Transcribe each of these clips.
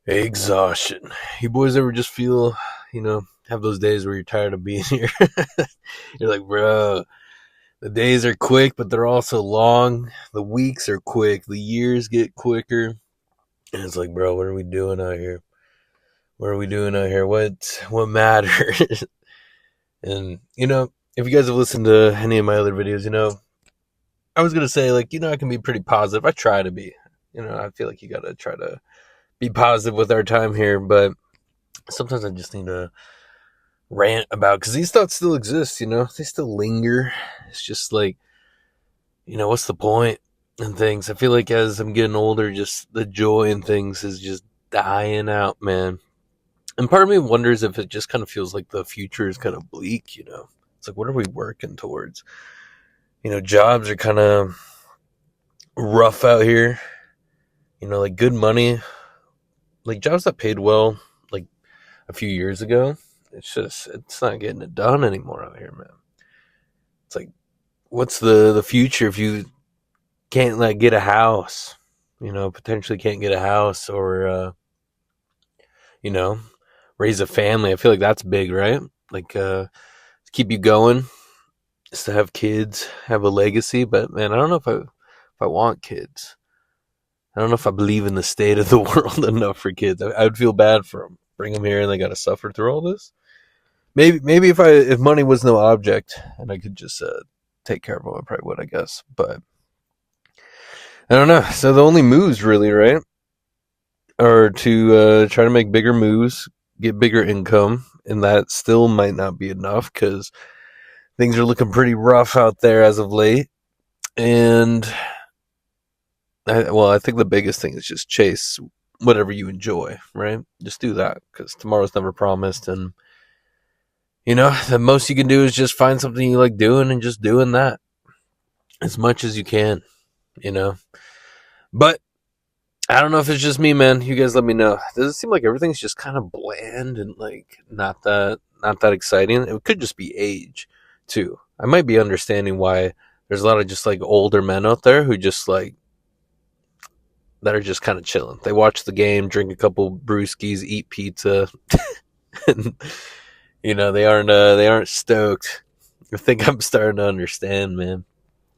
Exhaustion. You boys ever just feel, have those days where you're tired of being here? You're like, bro, the days are quick, but they're also long. The weeks are quick. The years get quicker. And it's like, bro, what are we doing out here? What are we doing out here? What matters? And, if you guys have listened to any of my other videos, I was going to say, like, I can be pretty positive. I try to be. I feel like you got to try to be positive with our time here, but sometimes I just need to rant about, because these thoughts still exist, they still linger. It's just like, what's the point in things? I feel like as I'm getting older, just the joy in things is just dying out, man. And part of me wonders if it just kind of feels like the future is kind of bleak. It's like, what are we working towards? Jobs are kind of rough out here, like good money, like jobs that paid well, like a few years ago. It's not getting it done anymore out here, man. It's like, what's the future if you can't like get a house, potentially can't get a house, or you know, raise a family. I feel like that's big, right? Like to keep you going, is to have kids, have a legacy. But man, I don't know if I want kids. I don't know if I believe in the state of the world enough for kids. I would feel bad for them. Bring them here and they got to suffer through all this. Maybe if money was no object and I could just take care of them, I probably would, I guess. But I don't know. So the only moves, really, right, are to try to make bigger moves, get bigger income, and that still might not be enough because things are looking pretty rough out there as of late. And I think the biggest thing is just chase whatever you enjoy, right? Just do that, because tomorrow's never promised. And the most you can do is just find something you like doing and just doing that as much as you can, But I don't know if it's just me, man. You guys let me know. Does it seem like everything's just kind of bland and like not that exciting? It could just be age too. I might be understanding why there's a lot of just like older men out there who just like that are just kind of chilling. They watch the game, drink a couple brewskis, eat pizza, and they aren't stoked. I think I'm starting to understand, man.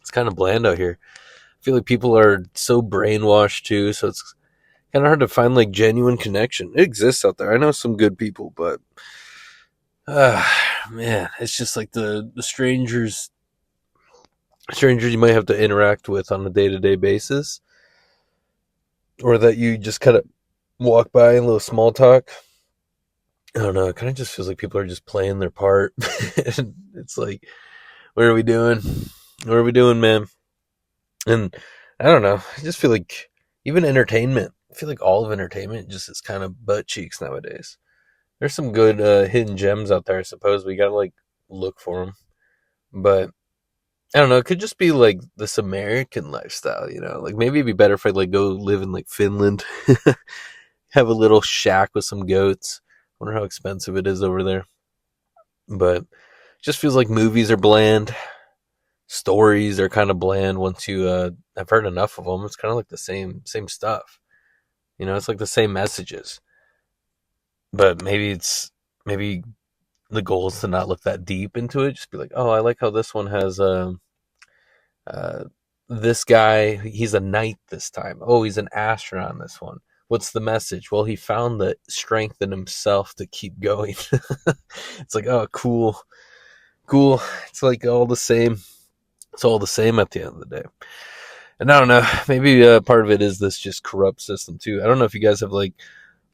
It's kind of bland out here. I feel like people are so brainwashed too, so it's kind of hard to find like genuine connection. It exists out there. I know some good people, but man, it's just like the strangers you might have to interact with on a day-to-day basis, or that you just kind of walk by and a little small talk. I don't know. It kind of just feels like people are just playing their part. And it's like, what are we doing? What are we doing, man? And I don't know. I just feel like even entertainment. I feel like all of entertainment just is kind of butt cheeks nowadays. There's some good hidden gems out there, I suppose. We gotta like look for them. But I don't know. It could just be like this American lifestyle, Like maybe it'd be better if I like go live in like Finland, have a little shack with some goats. Wonder how expensive it is over there. But it just feels like movies are bland. Stories are kind of bland once you I've heard enough of them. It's kind of like the same stuff. It's like the same messages. But maybe the goal is to not look that deep into it. Just be like, oh, I like how this one has this guy. He's a knight this time. Oh, he's an astronaut in this one. What's the message? Well, he found the strength in himself to keep going. It's like, oh, cool. It's like all the same. It's all the same at the end of the day. And I don't know, maybe part of it is this just corrupt system too. I don't know if you guys have like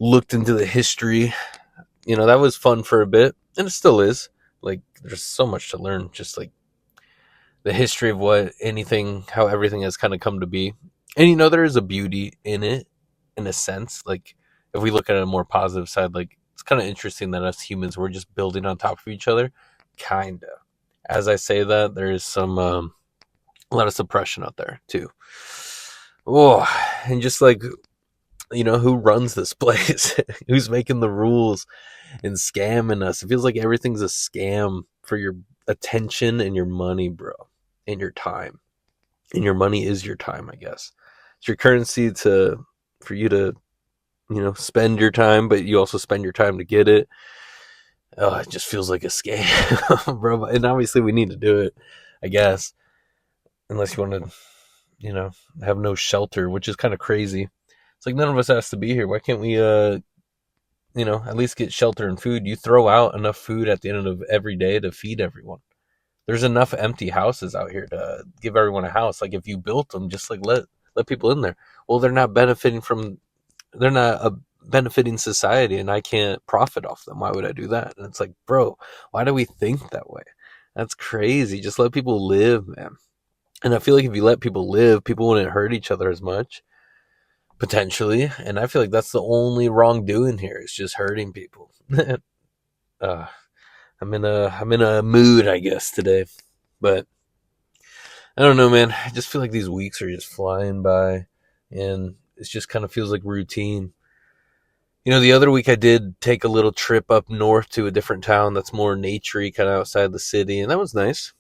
looked into the history. That was fun for a bit, and it still is. Like, there's so much to learn, just like the history of how everything has kind of come to be. And there is a beauty in it, in a sense. Like, if we look at a more positive side, like, it's kind of interesting that us humans, we're just building on top of each other, kinda. As I say that, there is some a lot of suppression out there too. Oh, and just like, who runs this place? Who's making the rules and scamming us? It feels like everything's a scam for your attention and your money, bro, and your time. And your money is your time, I guess. It's your currency for you to spend your time, but you also spend your time to get it. Oh, it just feels like a scam, bro. And obviously, we need to do it, I guess, unless you want to, you know, have no shelter, which is kind of crazy. It's like none of us has to be here. Why can't we, at least get shelter and food? You throw out enough food at the end of every day to feed everyone. There's enough empty houses out here to give everyone a house. Like if you built them, just like let people in there. Well, they're not benefiting society, and I can't profit off them. Why would I do that? And it's like, bro, why do we think that way? That's crazy. Just let people live, man. And I feel like if you let people live, people wouldn't hurt each other as much, potentially. And I feel like that's the only wrongdoing here is just hurting people. uh, I'm in a mood, I guess, today. But I don't know, man. I just feel like these weeks are just flying by, and it just kind of feels like routine. The other week I did take a little trip up north to a different town that's more naturey, kind of outside the city, and that was nice.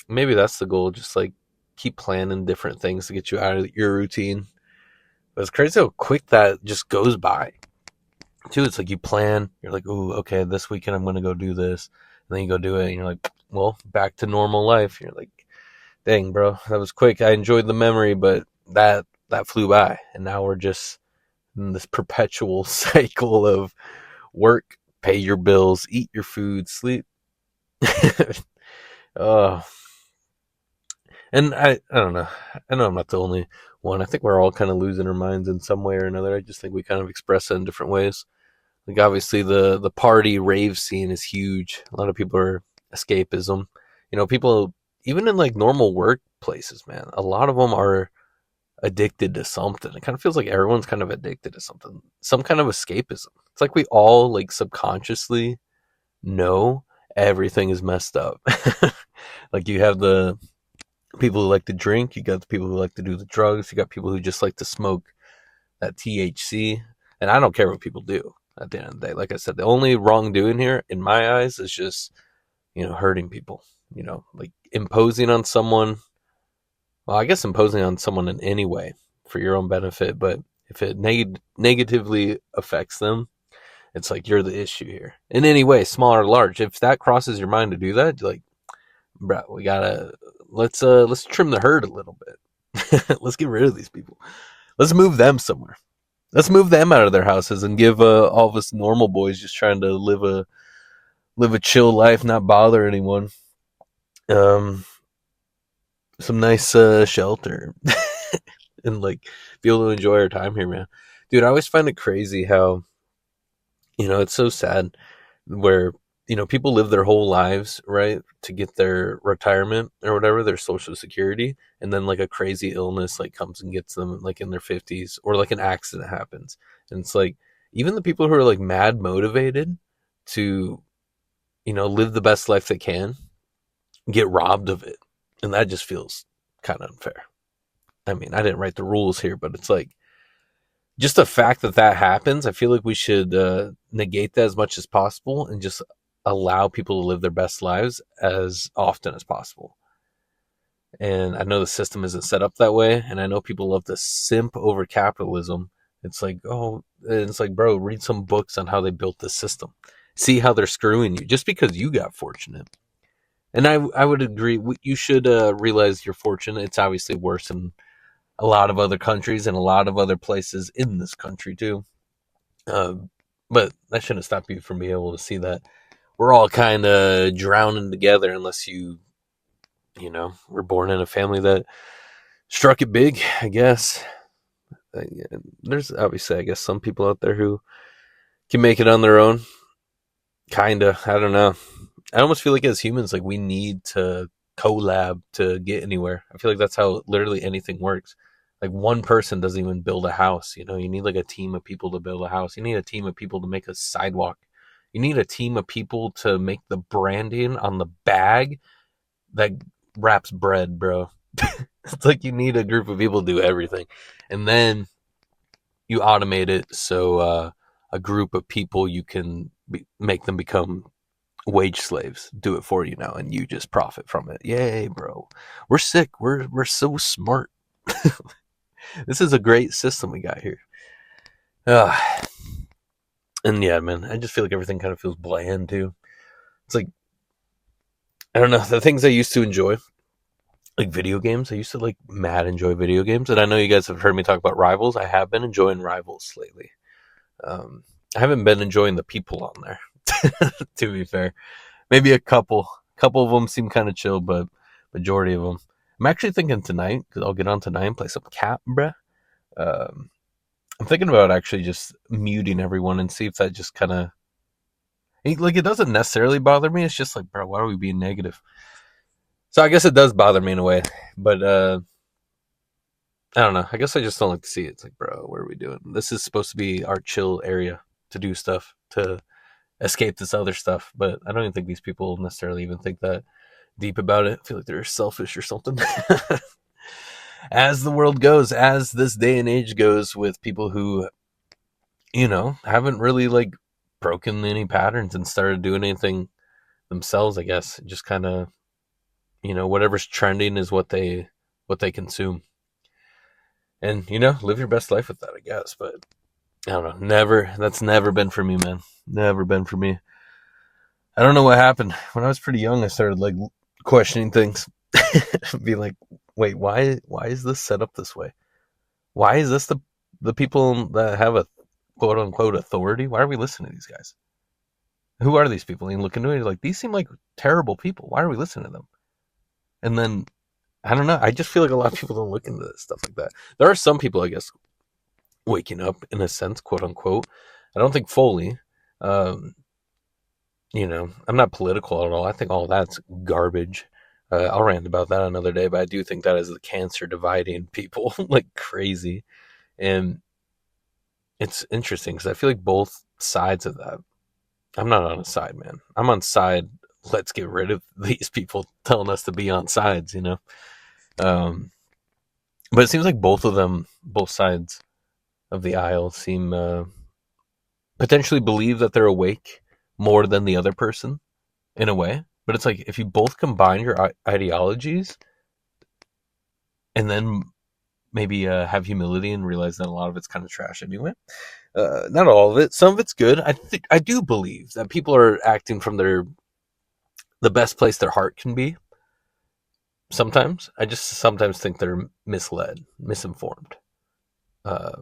Maybe that's the goal, just like keep planning different things to get you out of your routine. But it's crazy how quick that just goes by. Too, it's like you plan, you're like, oh, okay, this weekend I'm going to go do this. And then you go do it, and you're like, well, back to normal life. You're like, dang, bro, that was quick. I enjoyed the memory, but that flew by. And now we're just in this perpetual cycle of work, pay your bills, eat your food, sleep. Oh, and I don't know. I know I'm not the only one. I think we're all kind of losing our minds in some way or another. I just think we kind of express it in different ways. Like obviously the party rave scene is huge. A lot of people are escapism. People even in like normal workplaces, man. A lot of them are addicted to something. It kind of feels like everyone's kind of addicted to something, some kind of escapism. It's like we all like subconsciously know everything is messed up. Like you have the people who like to drink, you got the people who like to do the drugs, you got people who just like to smoke that THC, and I don't care what people do at the end of the day. Like I said, the only wrongdoing here, in my eyes, is just hurting people. Like imposing on someone. Well, I guess imposing on someone in any way for your own benefit, but if it negatively affects them, it's like you're the issue here in any way, small or large. If that crosses your mind to do that, like, bro, we gotta let's trim the herd a little bit. Let's get rid of these people. Let's move them somewhere. Let's move them out of their houses and give all of us normal boys just trying to live a chill life, not bother anyone. Some nice shelter and like be able to enjoy our time here, man. Dude, I always find it crazy how it's so sad where people live their whole lives, right, to get their retirement or whatever, their social security, and then like a crazy illness like comes and gets them like in their 50s, or like an accident happens, and it's like even the people who are like mad motivated to live the best life they can get robbed of it, and that just feels kind of unfair. I mean, I didn't write the rules here, but it's like just the fact that happens, I feel like we should negate that as much as possible and just allow people to live their best lives as often as possible. And I know the system isn't set up that way, and I know people love to simp over capitalism. It's like, bro, read some books on how they built this system. See how they're screwing you just because you got fortunate. And I would agree. You should realize you're fortunate. It's obviously worse in a lot of other countries and a lot of other places in this country too. But that shouldn't stop you from being able to see that we're all kind of drowning together unless you were born in a family that struck it big, I guess. There's obviously, I guess, some people out there who can make it on their own. Kinda. I don't know. I almost feel like as humans, like we need to collab to get anywhere. I feel like that's how literally anything works. Like one person doesn't even build a house. You need like a team of people to build a house. You need a team of people to make a sidewalk. You need a team of people to make the branding on the bag that wraps bread, bro. It's like you need a group of people to do everything. And then you automate it so a group of people, you can make them become wage slaves, do it for you now, and you just profit from it. Yay, bro. We're sick. We're so smart. This is a great system we got here. Uh, and yeah, man, I just feel like everything kind of feels bland too. It's like, I don't know, the things I used to enjoy, like video games. I used to like mad enjoy video games, and I know you guys have heard me talk about Rivals. I have been enjoying Rivals lately. Um, I haven't been enjoying the people on there, to be fair. Maybe a couple of them seem kind of chill, but majority of them. I'm actually thinking tonight, because I'll get on tonight and play some cat, bruh. Um, I'm thinking about actually just muting everyone and see if that just kind of, like, it doesn't necessarily bother me. It's just like, bro, why are we being negative? So I guess it does bother me in a way, but I don't know. I guess I just don't like to see it. It's like, bro, what are we doing? This is supposed to be our chill area to do stuff, to escape this other stuff. But I don't even think these people necessarily even think that deep about it. I feel like they're selfish or something. As the world goes, as this day and age goes, with people who, haven't really like broken any patterns and started doing anything themselves, I guess. Just kind of, whatever's trending is what they consume. And, live your best life with that, I guess. But I don't know. That's never been for me, man. Never been for me. I don't know what happened. When I was pretty young, I started like questioning things. Be like, wait, why is this set up this way? Why is this the people that have a quote unquote authority? Why are we listening to these guys? Who are these people? And you look into it, you're like, these seem like terrible people. Why are we listening to them? And then I don't know. I just feel like a lot of people don't look into this stuff like that. There are some people, I guess, waking up in a sense, quote unquote. I don't think fully. Um, I'm not political at all. I think all that's garbage. I'll rant about that another day, but I do think that is the cancer dividing people like crazy. And it's interesting because I feel like both sides of that. I'm not on a side, man. I'm on side. Let's get rid of these people telling us to be on sides. Um, but it seems like both sides of the aisle seem potentially believe that they're awake more than the other person in a way. But it's like if you both combine your ideologies and then maybe have humility and realize that a lot of it's kind of trash anyway. Not all of it. Some of it's good. I do believe that people are acting from the best place their heart can be. Sometimes I just sometimes think they're misled, misinformed. Uh,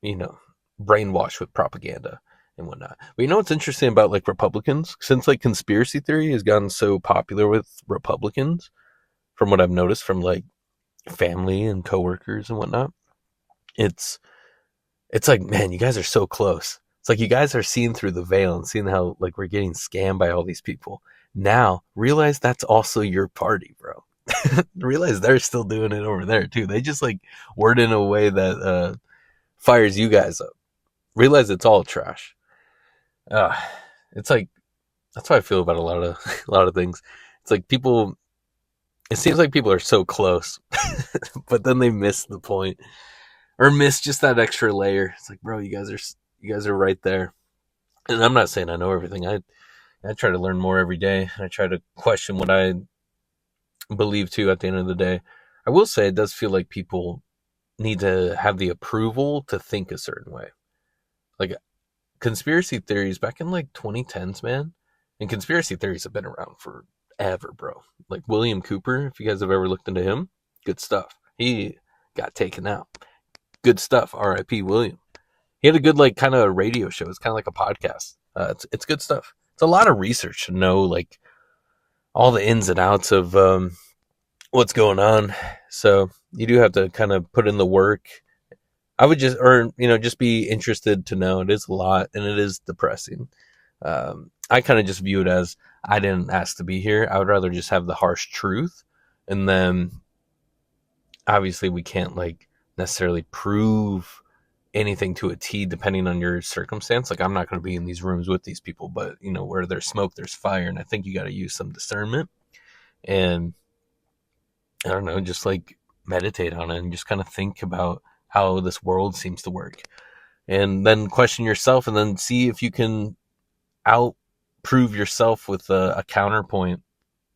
you know, brainwashed with propaganda and whatnot. But what's interesting about like Republicans? Since like conspiracy theory has gotten so popular with Republicans, from what I've noticed from like family and coworkers and whatnot, it's like, man, you guys are so close. It's like you guys are seeing through the veil and seeing how like we're getting scammed by all these people. Now realize that's also your party, bro. Realize they're still doing it over there too. They just like word in a way that fires you guys up. Realize it's all trash. Uh, it's like that's how I feel about a lot of things. It's like people. It seems like people are so close, but then they miss the point or miss just that extra layer. It's like, bro, you guys are right there. And I'm not saying I know everything. I try to learn more every day, and I try to question what I believe too. At the end of the day, I will say it does feel like people need to have the approval to think a certain way. Like conspiracy theories back in like 2010s, man. And conspiracy theories have been around forever, bro. Like William Cooper, if you guys have ever looked into him, good stuff. He got taken out. Good stuff. R.I.P. William. He had a good like kind of radio show. It's kind of like a podcast. It's good stuff. It's a lot of research to know like all the ins and outs of what's going on. So you do have to kind of put in the work. I would just be interested to know. It is a lot and it is depressing. I kind of just view it as I didn't ask to be here. I would rather just have the harsh truth. And then obviously we can't like necessarily prove anything to a T depending on your circumstance. Like I'm not going to be in these rooms with these people, but where there's smoke, there's fire. And I think you got to use some discernment and I don't know, just like meditate on it and just kind of think about how this world seems to work and then question yourself and then see if you can out prove yourself with a counterpoint.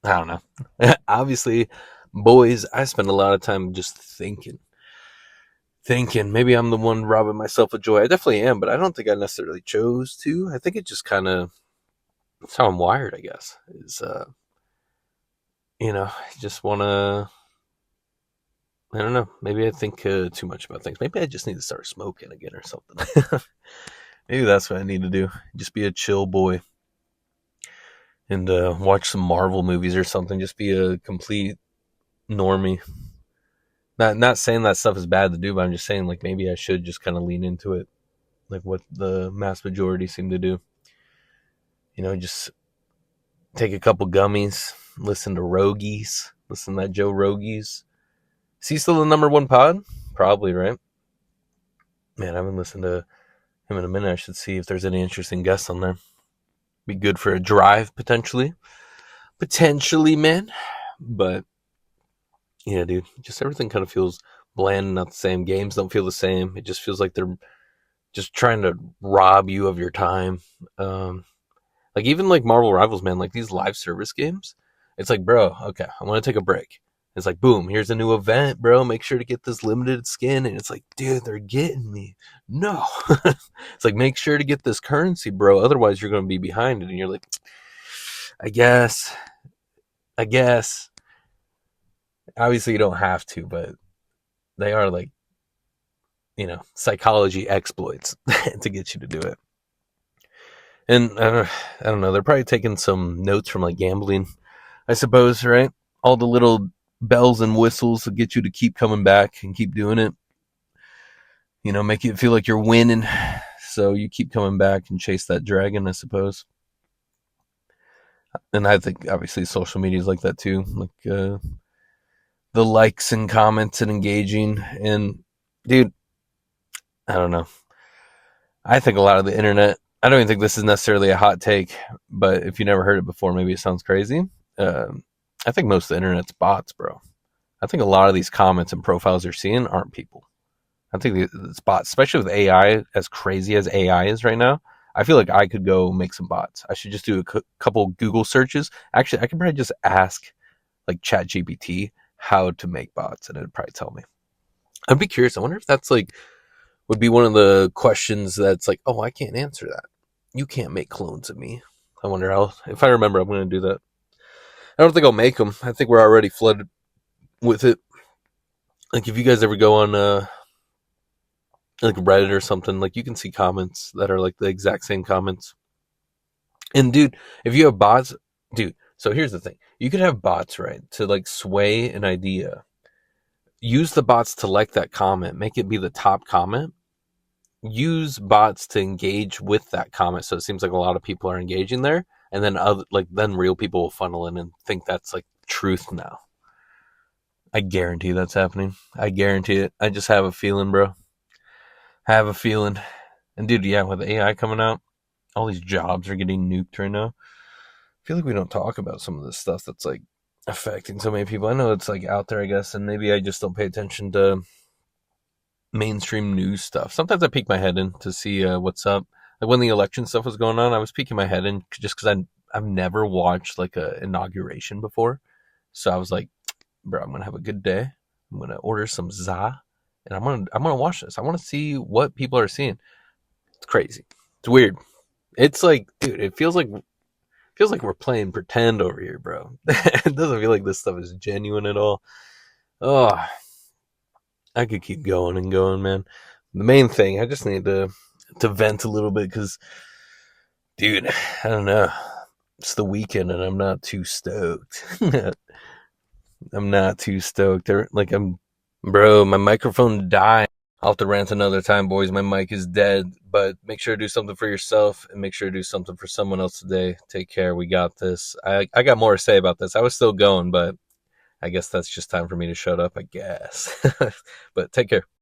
I don't know. Obviously, boys, I spend a lot of time just thinking thinking maybe I'm the one robbing myself of joy. I definitely am, but I don't think I necessarily chose to. I think it just kind of, that's how I'm wired, I guess. Is, just want to, I don't know. Maybe I think too much about things. Maybe I just need to start smoking again or something. Maybe that's what I need to do. Just be a chill boy and watch some Marvel movies or something. Just be a complete normie. Not saying that stuff is bad to do, but I'm just saying like maybe I should just kind of lean into it, like what the mass majority seem to do. Just take a couple gummies, listen to Rogies, listen to that Joe Rogies. Is he still the number one pod? Probably, right? Man, I haven't listened to him in a minute. I should see if there's any interesting guests on there. Be good for a drive, potentially. Potentially, man. But, yeah, dude, just everything kind of feels bland and not the same. Games don't feel the same. It just feels like they're just trying to rob you of your time. Like, even like Marvel Rivals, man, like these live service games, it's like, bro, okay, I want to take a break. It's like, boom, here's a new event, bro. Make sure to get this limited skin. And it's like, dude, they're getting me. No. It's like, make sure to get this currency, bro. Otherwise, you're going to be behind it. And you're like, I guess. Obviously, you don't have to, but they are like, psychology exploits to get you to do it. And I don't know. They're probably taking some notes from like gambling, I suppose, right? All the little bells and whistles to get you to keep coming back and keep doing it. Make you feel like you're winning. So you keep coming back and chase that dragon, I suppose. And I think obviously social media is like that too. Like the likes and comments and engaging. And dude, I don't know. I think a lot of the internet, I don't even think this is necessarily a hot take, but if you never heard it before, maybe it sounds crazy. I think most of the internet's bots, bro. I think a lot of these comments and profiles you're seeing aren't people. I think it's bots, especially with AI, as crazy as AI is right now. I feel like I could go make some bots. I should just do a couple Google searches. Actually, I could probably just ask like ChatGPT how to make bots, and it'd probably tell me. I'd be curious. I wonder if that's like would be one of the questions that's like, oh, I can't answer that. You can't make clones of me. I wonder how. If I remember, I'm going to do that. I don't think I'll make them. I think we're already flooded with it. Like if you guys ever go on like Reddit or something, like you can see comments that are like the exact same comments. And dude, if you have bots, dude, so here's the thing. You could have bots, right, to like sway an idea. Use the bots to like that comment, make it be the top comment. Use bots to engage with that comment, so it seems like a lot of people are engaging there, and then then real people will funnel in and think that's like truth now. I guarantee that's happening. I guarantee it. I just have a feeling, bro. Have a feeling. And dude, yeah, with AI coming out, all these jobs are getting nuked right now. I feel like we don't talk about some of this stuff that's like affecting so many people. I know it's like out there, I guess, and maybe I just don't pay attention to mainstream news stuff. Sometimes I peek my head in to see what's up. Like when the election stuff was going on, I was peeking my head in just because I've never watched like a inauguration before. So I was like, bro, I'm gonna have a good day. I'm gonna order some za, and I'm gonna watch this. I want to see what people are seeing. It's crazy. It's weird. It's like, dude, it feels like we're playing pretend over here, bro. It doesn't feel like this stuff is genuine at all. Oh, I could keep going and going, man. The main thing, I just need to vent a little bit because, dude, I don't know. It's the weekend and I'm not too stoked. I'm not too stoked. Bro, my microphone died. I'll have to rant another time, boys. My mic is dead. But make sure to do something for yourself and make sure to do something for someone else today. Take care. We got this. I got more to say about this. I was still going, but I guess that's just time for me to shut up, I guess. But take care.